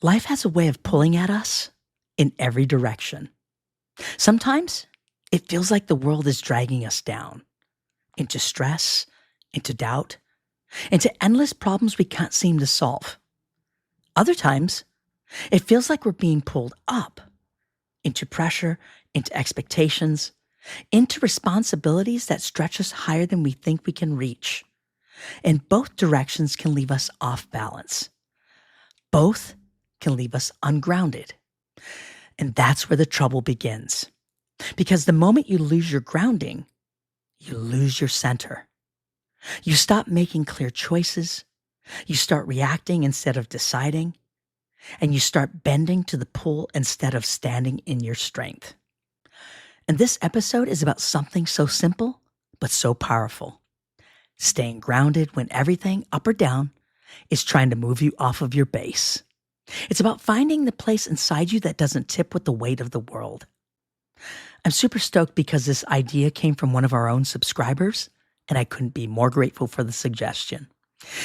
Life has a way of pulling at us in every direction. Sometimes it feels like the world is dragging us down into stress, into doubt, into endless problems we can't seem to solve. Other times, it feels like we're being pulled up into pressure, into expectations, into responsibilities that stretch us higher than we think we can reach. And both directions can leave us off balance. Both can leave us ungrounded. And that's where the trouble begins. Because the moment you lose your grounding, you lose your center. You stop making clear choices. You start reacting instead of deciding. And you start bending to the pull instead of standing in your strength. And this episode is about something so simple, but so powerful. Staying grounded when everything, up or down, is trying to move you off of your base. It's about finding the place inside you that doesn't tip with the weight of the world. I'm super stoked because this idea came from one of our own subscribers, and I couldn't be more grateful for the suggestion.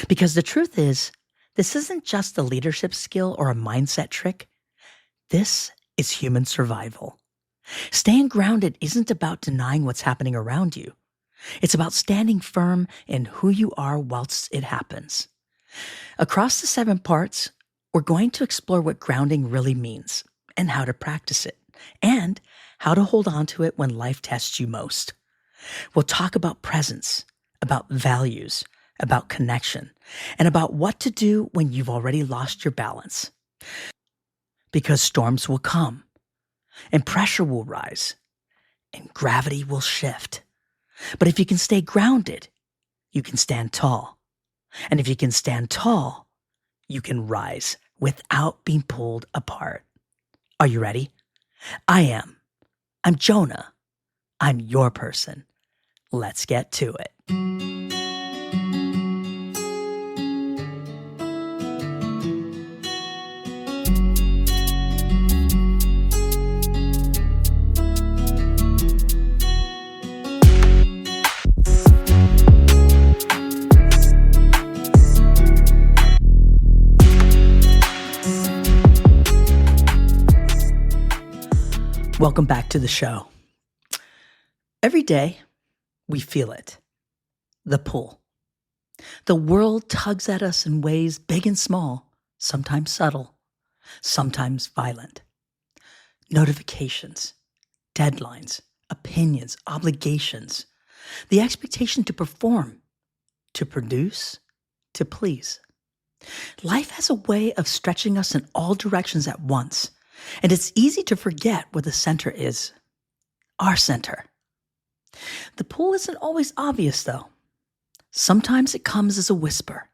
Because the truth is, this isn't just a leadership skill or a mindset trick. This is human survival. Staying grounded isn't about denying what's happening around you. It's about standing firm in who you are whilst it happens. Across the 7 parts, we're going to explore what grounding really means and how to practice it and how to hold on to it when life tests you most. We'll talk about presence, about values, about connection, and about what to do when you've already lost your balance. Because storms will come, and pressure will rise, and gravity will shift. But if you can stay grounded, you can stand tall. And if you can stand tall, you can rise without being pulled apart. Are you ready? I am. I'm Jonah. I'm your person. Let's get to it. Welcome back to the show. Every day, we feel it. The pull. The world tugs at us in ways big and small, sometimes subtle, sometimes violent. Notifications, deadlines, opinions, obligations, the expectation to perform, to produce, to please. Life has a way of stretching us in all directions at once. And it's easy to forget where the center is. Our center. The pull isn't always obvious, though. Sometimes it comes as a whisper,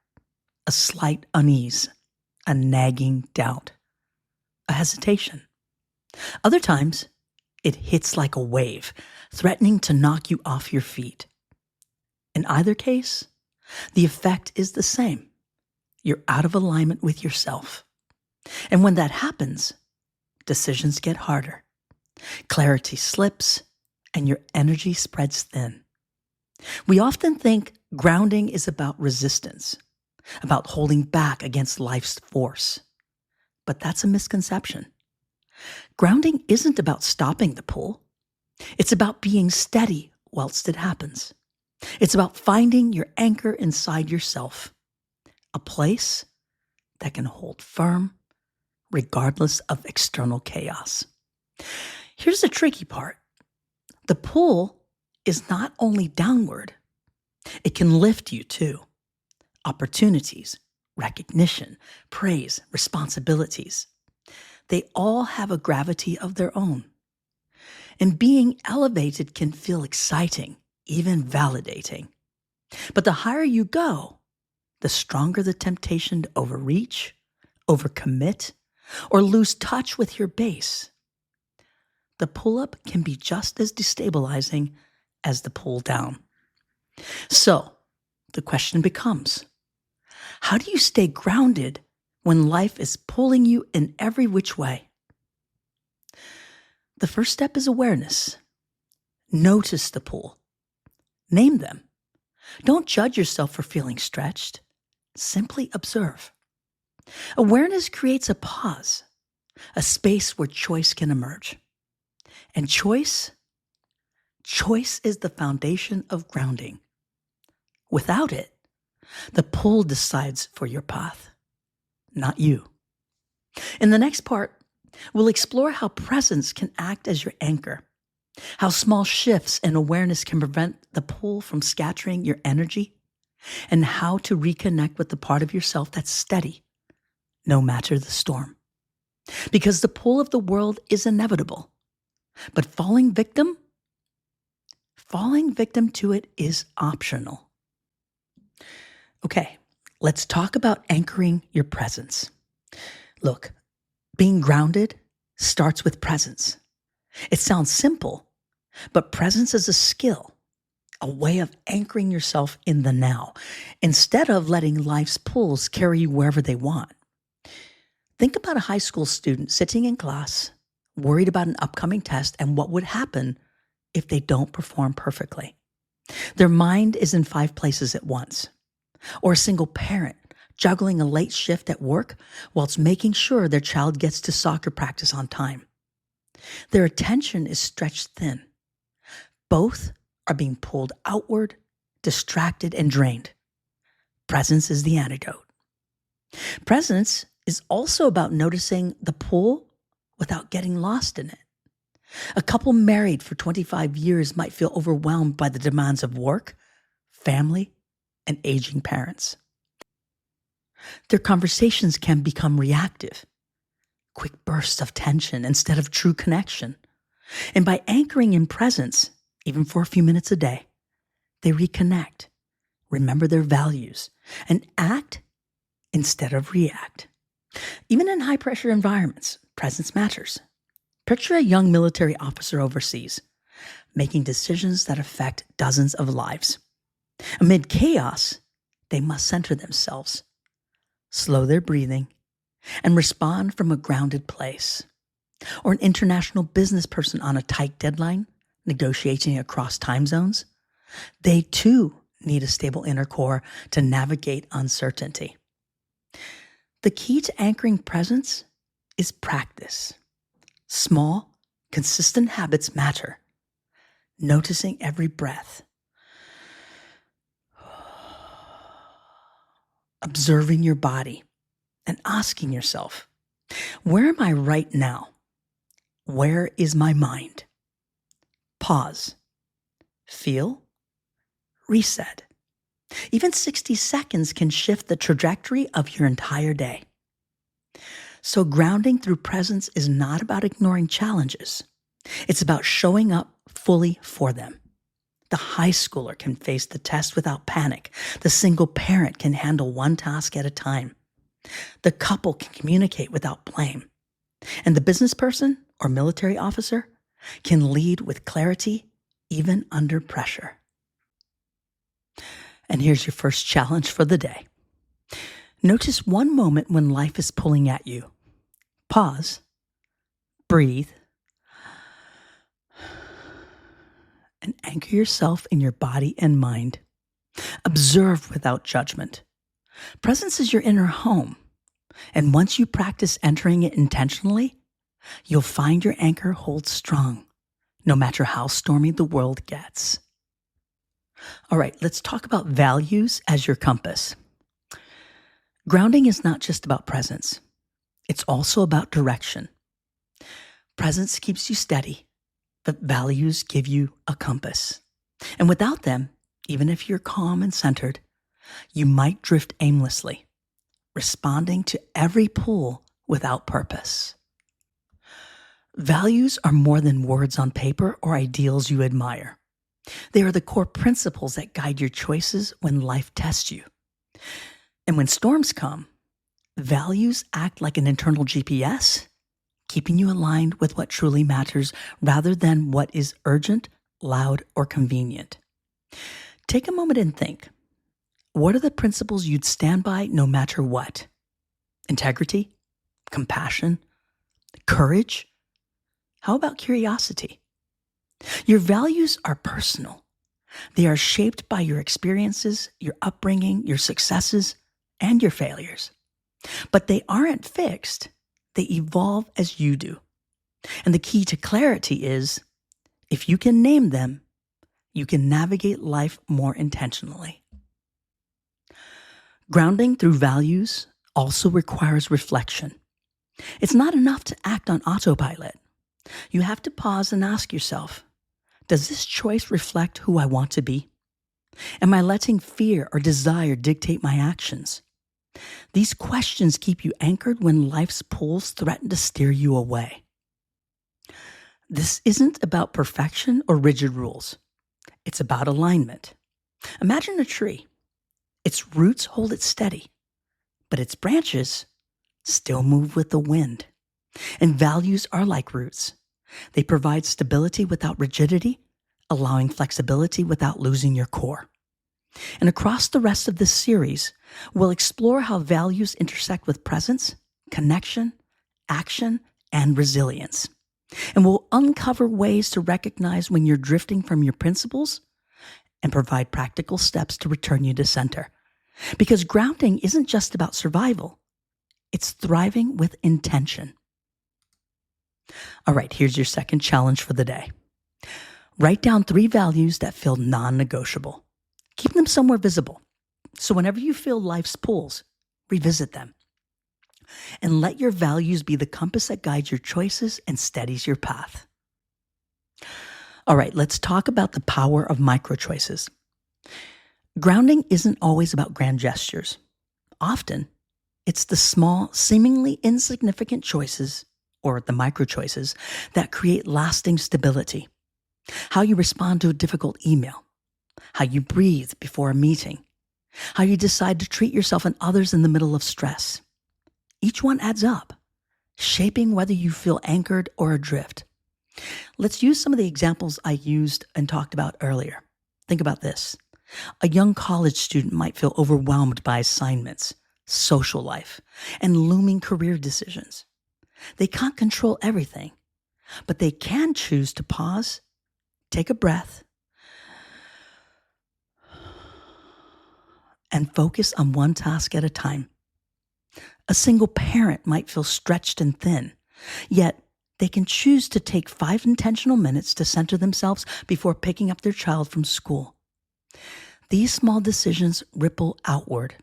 a slight unease, a nagging doubt, a hesitation. Other times, it hits like a wave, threatening to knock you off your feet. In either case, the effect is the same. You're out of alignment with yourself. And when that happens, decisions get harder, clarity slips, and your energy spreads thin. We often think grounding is about resistance, about holding back against life's force. But that's a misconception. Grounding isn't about stopping the pull. It's about being steady whilst it happens. It's about finding your anchor inside yourself, a place that can hold firm regardless of external chaos. Here's the tricky part. The pull is not only downward, it can lift you too. Opportunities, recognition, praise, responsibilities. They all have a gravity of their own. And being elevated can feel exciting, even validating. But the higher you go, the stronger the temptation to overreach, overcommit, or lose touch with your base. The pull-up can be just as destabilizing as the pull-down. So, the question becomes, how do you stay grounded when life is pulling you in every which way? The first step is awareness. Notice the pull. Name them. Don't judge yourself for feeling stretched. Simply observe. Awareness creates a pause, a space where choice can emerge. And choice is the foundation of grounding. Without it, the pull decides for your path, not you. In the next part, we'll explore how presence can act as your anchor, how small shifts in awareness can prevent the pull from scattering your energy, and how to reconnect with the part of yourself that's steady, no matter the storm. Because the pull of the world is inevitable, but falling victim to it is optional. Okay, let's talk about anchoring your presence. Look, being grounded starts with presence. It sounds simple, but presence is a skill, a way of anchoring yourself in the now, instead of letting life's pulls carry you wherever they want. Think about a high school student sitting in class, worried about an upcoming test and what would happen if they don't perform perfectly. Their mind is in 5 places at once. Or a single parent juggling a late shift at work whilst making sure their child gets to soccer practice on time. Their attention is stretched thin. Both are being pulled outward, distracted, and drained. Presence is the antidote. Presence is also about noticing the pull without getting lost in it. A couple married for 25 years might feel overwhelmed by the demands of work, family, and aging parents. Their conversations can become reactive, quick bursts of tension instead of true connection. And by anchoring in presence, even for a few minutes a day, they reconnect, remember their values, and act instead of react. Even in high-pressure environments, presence matters. Picture a young military officer overseas, making decisions that affect dozens of lives. Amid chaos, they must center themselves, slow their breathing, and respond from a grounded place. Or an international business person on a tight deadline, negotiating across time zones, they too need a stable inner core to navigate uncertainty. The key to anchoring presence is practice. Small, consistent habits matter. Noticing every breath, observing your body, and asking yourself, where am I right now? Where is my mind? Pause. Feel. Reset. Even 60 seconds can shift the trajectory of your entire day. So grounding through presence is not about ignoring challenges. It's about showing up fully for them. The high schooler can face the test without panic. The single parent can handle one task at a time. The couple can communicate without blame. And the business person or military officer can lead with clarity even under pressure. And here's your first challenge for the day. Notice one moment when life is pulling at you. Pause, breathe, and anchor yourself in your body and mind. Observe without judgment. Presence is your inner home. And once you practice entering it intentionally, you'll find your anchor holds strong, no matter how stormy the world gets. All right, let's talk about values as your compass. Grounding is not just about presence. It's also about direction. Presence keeps you steady, but values give you a compass. And without them, even if you're calm and centered, you might drift aimlessly, responding to every pull without purpose. Values are more than words on paper or ideals you admire. They are the core principles that guide your choices when life tests you. And when storms come, values act like an internal GPS, keeping you aligned with what truly matters rather than what is urgent, loud, or convenient. Take a moment and think. What are the principles you'd stand by no matter what? Integrity? Compassion? Courage? How about curiosity? Your values are personal. They are shaped by your experiences, your upbringing, your successes, and your failures. But they aren't fixed. They evolve as you do. And the key to clarity is, if you can name them, you can navigate life more intentionally. Grounding through values also requires reflection. It's not enough to act on autopilot. You have to pause and ask yourself, does this choice reflect who I want to be? Am I letting fear or desire dictate my actions? These questions keep you anchored when life's pulls threaten to steer you away. This isn't about perfection or rigid rules. It's about alignment. Imagine a tree. Its roots hold it steady, but its branches still move with the wind. And values are like roots. They provide stability without rigidity, allowing flexibility without losing your core. And across the rest of this series, we'll explore how values intersect with presence, connection, action, and resilience. And we'll uncover ways to recognize when you're drifting from your principles and provide practical steps to return you to center. Because grounding isn't just about survival. It's thriving with intention. All right, here's your second challenge for the day. Write down 3 values that feel non-negotiable. Keep them somewhere visible, so whenever you feel life's pulls, revisit them. And let your values be the compass that guides your choices and steadies your path. All right, let's talk about the power of micro-choices. Grounding isn't always about grand gestures. Often, it's the small, seemingly insignificant choices, or the micro-choices, that create lasting stability. How you respond to a difficult email, how you breathe before a meeting, how you decide to treat yourself and others in the middle of stress. Each one adds up, shaping whether you feel anchored or adrift. Let's use some of the examples I used and talked about earlier. Think about this. A young college student might feel overwhelmed by assignments, social life, and looming career decisions. They can't control everything, but they can choose to pause, take a breath, and focus on one task at a time. A single parent might feel stretched and thin, yet they can choose to take 5 intentional minutes to center themselves before picking up their child from school. These small decisions ripple outward.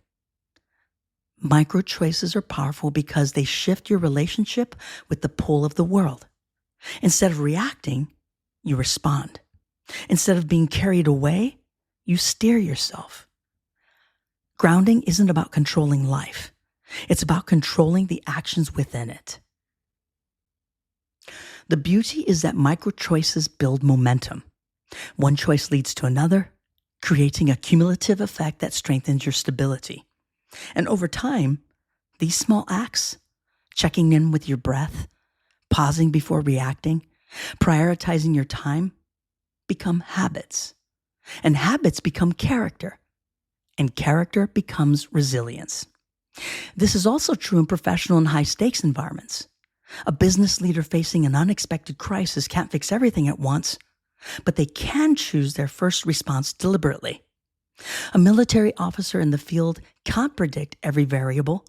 Micro choices are powerful because they shift your relationship with the pull of the world. Instead of reacting, you respond. Instead of being carried away, you steer yourself. Grounding isn't about controlling life. It's about controlling the actions within it. The beauty is that micro choices build momentum. One choice leads to another, creating a cumulative effect that strengthens your stability. And over time, these small acts, checking in with your breath, pausing before reacting, prioritizing your time, become habits. And habits become character. And character becomes resilience. This is also true in professional and high-stakes environments. A business leader facing an unexpected crisis can't fix everything at once, but they can choose their first response deliberately. A military officer in the field can't predict every variable,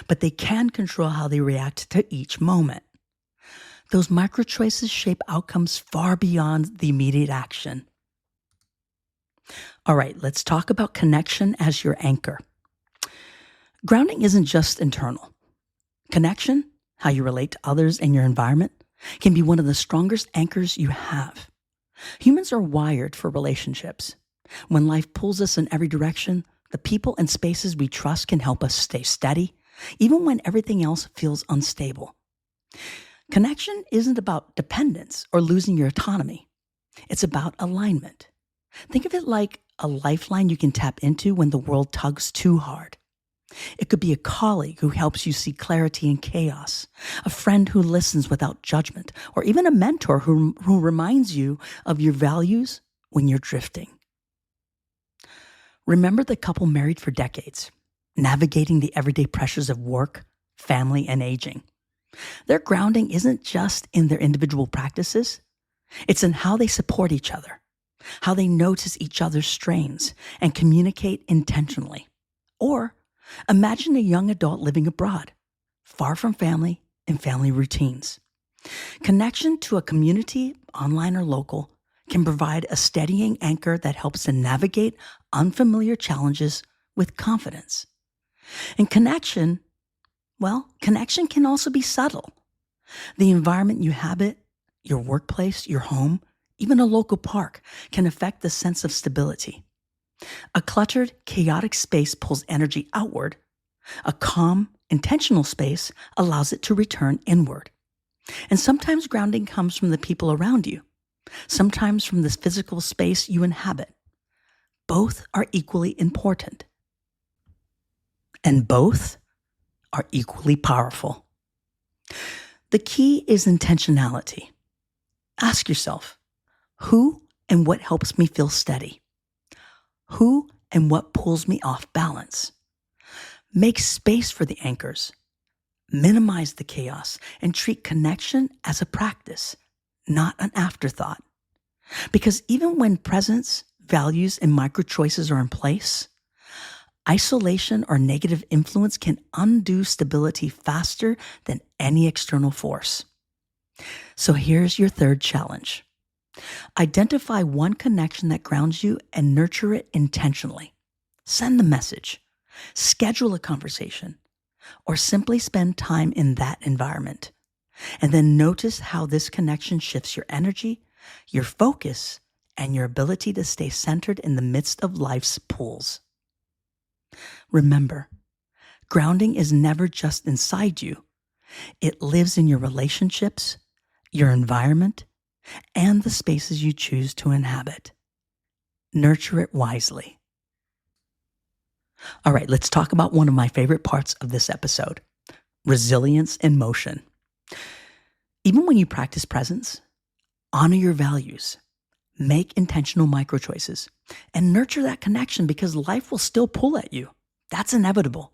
but they can control how they react to each moment. Those micro choices shape outcomes far beyond the immediate action. All right, let's talk about connection as your anchor. Grounding isn't just internal. Connection, how you relate to others and your environment, can be one of the strongest anchors you have. Humans are wired for relationships. When life pulls us in every direction, the people and spaces we trust can help us stay steady, even when everything else feels unstable. Connection isn't about dependence or losing your autonomy. It's about alignment. Think of it like a lifeline you can tap into when the world tugs too hard. It could be a colleague who helps you see clarity in chaos, a friend who listens without judgment, or even a mentor who reminds you of your values when you're drifting. Remember the couple married for decades, navigating the everyday pressures of work, family, and aging. Their grounding isn't just in their individual practices. It's in how they support each other, how they notice each other's strains and communicate intentionally, or Imagine a young adult living abroad, far from family and family routines. Connection to a community, online or local, can provide a steadying anchor that helps to navigate unfamiliar challenges with confidence. And connection can also be subtle. The environment you habit, your workplace, your home, even a local park, can affect the sense of stability. A cluttered, chaotic space pulls energy outward. A calm, intentional space allows it to return inward. And sometimes grounding comes from the people around you, sometimes from the physical space you inhabit. Both are equally important. And both are equally powerful. The key is intentionality. Ask yourself, who and what helps me feel steady? Who and what pulls me off balance? Make space for the anchors. Minimize the chaos and treat connection as a practice, not an afterthought. Because even when presence, values, and micro choices are in place, isolation or negative influence can undo stability faster than any external force. So here's your third challenge. Identify one connection that grounds you and nurture it intentionally. Send a message, schedule a conversation, or simply spend time in that environment. And then notice how this connection shifts your energy, your focus, and your ability to stay centered in the midst of life's pulls. Remember, grounding is never just inside you. It lives in your relationships, your environment, and the spaces you choose to inhabit. Nurture it wisely. All right, let's talk about one of my favorite parts of this episode, resilience in motion. Even when you practice presence, honor your values, make intentional micro choices, and nurture that connection because life will still pull at you. That's inevitable.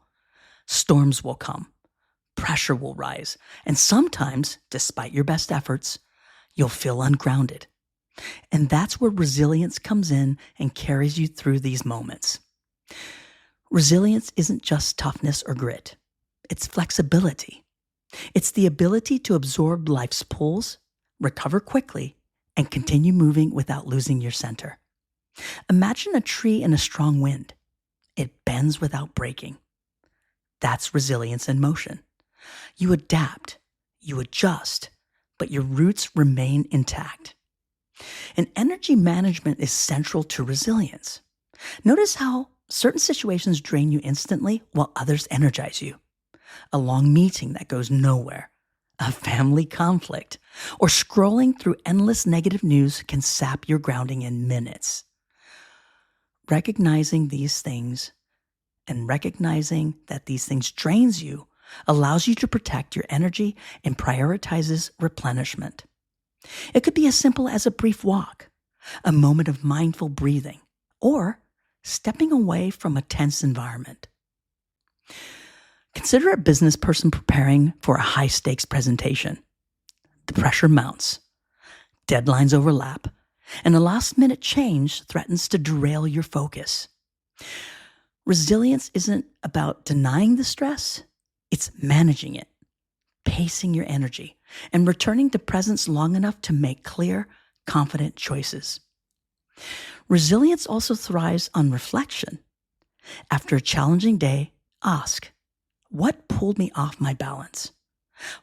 Storms will come, pressure will rise, and sometimes, despite your best efforts, you'll feel ungrounded. And that's where resilience comes in and carries you through these moments. Resilience isn't just toughness or grit. It's flexibility. It's the ability to absorb life's pulls, recover quickly, and continue moving without losing your center. Imagine a tree in a strong wind. It bends without breaking. That's resilience in motion. You adapt, you adjust, but your roots remain intact. And energy management is central to resilience. Notice how certain situations drain you instantly while others energize you. A long meeting that goes nowhere, a family conflict, or scrolling through endless negative news can sap your grounding in minutes. Recognizing these things and recognizing that these things drains you allows you to protect your energy and prioritizes replenishment. It could be as simple as a brief walk, a moment of mindful breathing, or stepping away from a tense environment. Consider a business person preparing for a high-stakes presentation. The pressure mounts, deadlines overlap, and a last-minute change threatens to derail your focus. Resilience isn't about denying the stress, it's managing it, pacing your energy, and returning to presence long enough to make clear, confident choices. Resilience also thrives on reflection. After a challenging day, ask, what pulled me off my balance?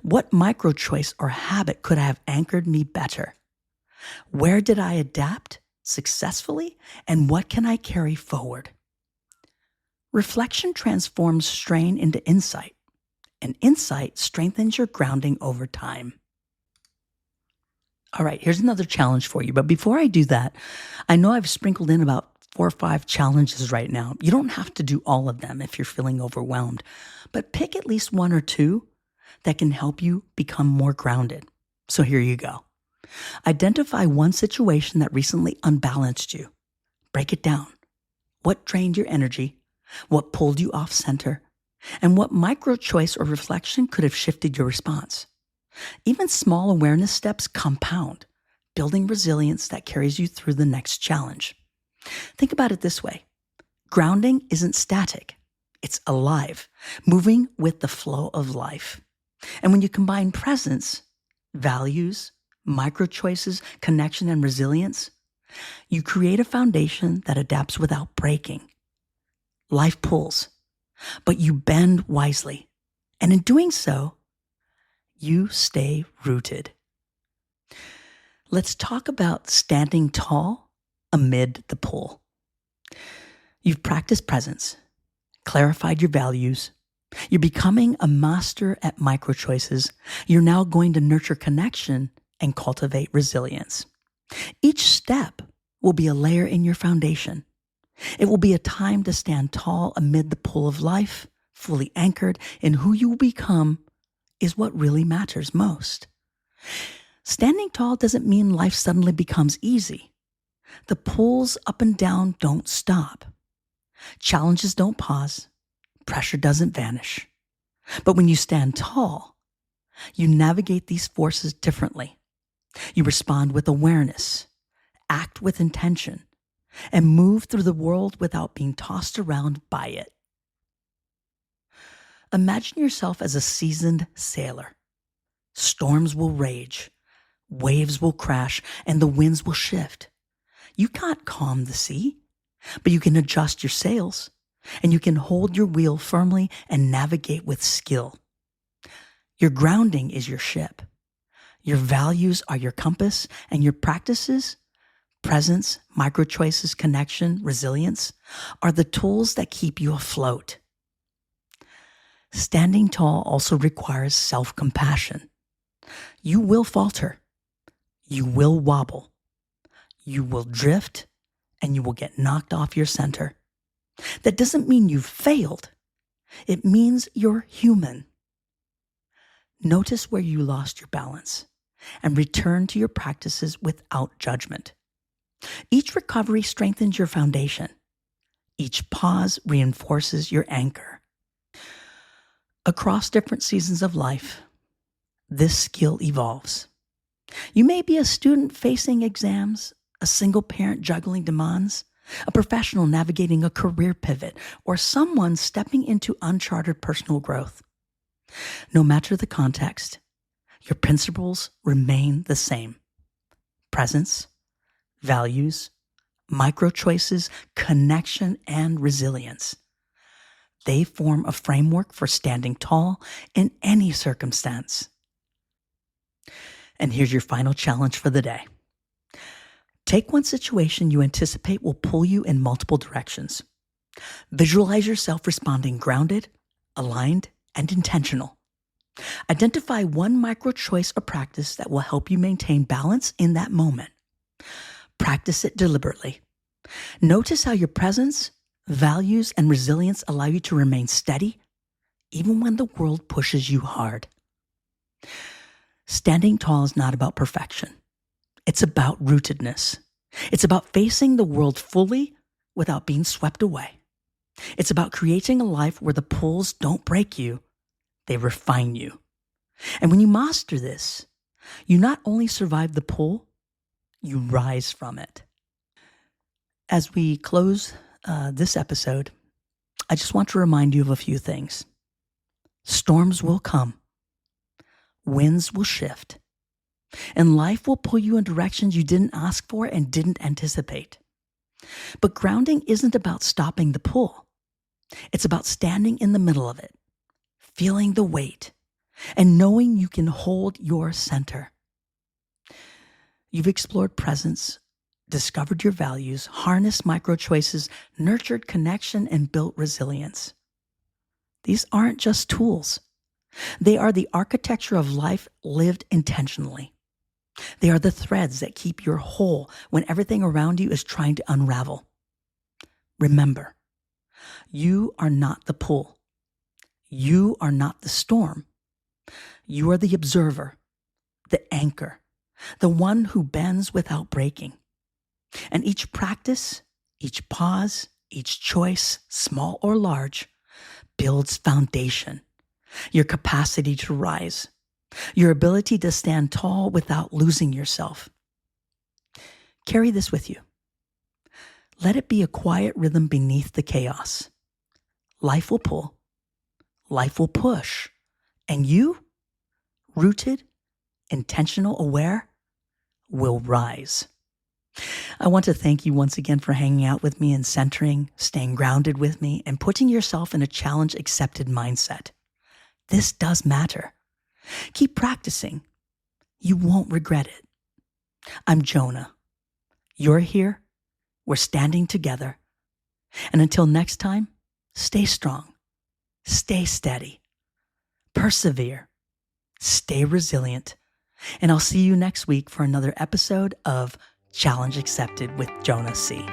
What micro choice or habit could have anchored me better? Where did I adapt successfully, and what can I carry forward? Reflection transforms strain into insight, and insight strengthens your grounding over time. All right, here's another challenge for you. But before I do that, I know I've sprinkled in about 4 or 5 challenges right now. You don't have to do all of them if you're feeling overwhelmed, but pick at least 1 or 2 that can help you become more grounded. So here you go. Identify one situation that recently unbalanced you. Break it down. What drained your energy? What pulled you off center? And what micro choice or reflection could have shifted your response? Even small awareness steps compound, building resilience that carries you through the next challenge. Think about it this way. Grounding isn't static. It's alive, moving with the flow of life. And when you combine presence, values, micro choices, connection, and resilience, you create a foundation that adapts without breaking. Life pulls, but you bend wisely. And in doing so, you stay rooted. Let's talk about standing tall amid the pull. You've practiced presence, clarified your values. You're becoming a master at micro choices. You're now going to nurture connection and cultivate resilience. Each step will be a layer in your foundation. It will be a time to stand tall amid the pull of life, fully anchored in who you will become is what really matters most. Standing tall doesn't mean life suddenly becomes easy. The pulls up and down don't stop. Challenges don't pause. Pressure doesn't vanish. But when you stand tall, you navigate these forces differently. You respond with awareness, act with intention, and move through the world without being tossed around by it. Imagine yourself as a seasoned sailor. Storms will rage, waves will crash, and the winds will shift. You can't calm the sea, but you can adjust your sails, and you can hold your wheel firmly and navigate with skill. Your grounding is your ship. Your values are your compass, and your practices, presence, micro choices, connection, resilience, are the tools that keep you afloat. Standing tall also requires self-compassion. You will falter. You will wobble. You will drift, and you will get knocked off your center. That doesn't mean you've failed. It means you're human. Notice where you lost your balance and return to your practices without judgment. Each recovery strengthens your foundation. Each pause reinforces your anchor. Across different seasons of life, this skill evolves. You may be a student facing exams, a single parent juggling demands, a professional navigating a career pivot, or someone stepping into uncharted personal growth. No matter the context, your principles remain the same. Presence, values, micro choices, connection, and resilience. They form a framework for standing tall in any circumstance. And here's your final challenge for the day. Take one situation you anticipate will pull you in multiple directions. Visualize yourself responding grounded, aligned, and intentional. Identify one micro choice or practice that will help you maintain balance in that moment. Practice it deliberately. Notice how your presence, values, and resilience allow you to remain steady, even when the world pushes you hard. Standing tall is not about perfection. It's about rootedness. It's about facing the world fully without being swept away. It's about creating a life where the pulls don't break you, they refine you. And when you master this, you not only survive the pull, you rise from it. As we close this episode, I just want to remind you of a few things. Storms will come. Winds will shift. And life will pull you in directions you didn't ask for and didn't anticipate. But grounding isn't about stopping the pull. It's about standing in the middle of it, feeling the weight, and knowing you can hold your center. You've explored presence, discovered your values, harnessed micro choices, nurtured connection, and built resilience. These aren't just tools. They are the architecture of life lived intentionally. They are the threads that keep you whole when everything around you is trying to unravel. Remember, you are not the pull. You are not the storm. You are the observer, the anchor, the one who bends without breaking. And each practice, each pause, each choice, small or large, builds foundation, your capacity to rise, your ability to stand tall without losing yourself. Carry this with you. Let it be a quiet rhythm beneath the chaos. life will pull, life will push, and you, rooted, intentional, aware, will rise. I want to thank you once again for hanging out with me and centering, staying grounded with me, and putting yourself in a challenge-accepted mindset. This does matter. Keep practicing. You won't regret it. I'm Jonah. You're here. We're standing together. And until next time, stay strong, stay steady, persevere, stay resilient, and I'll see you next week for another episode of Challenge Accepted with Jonah C.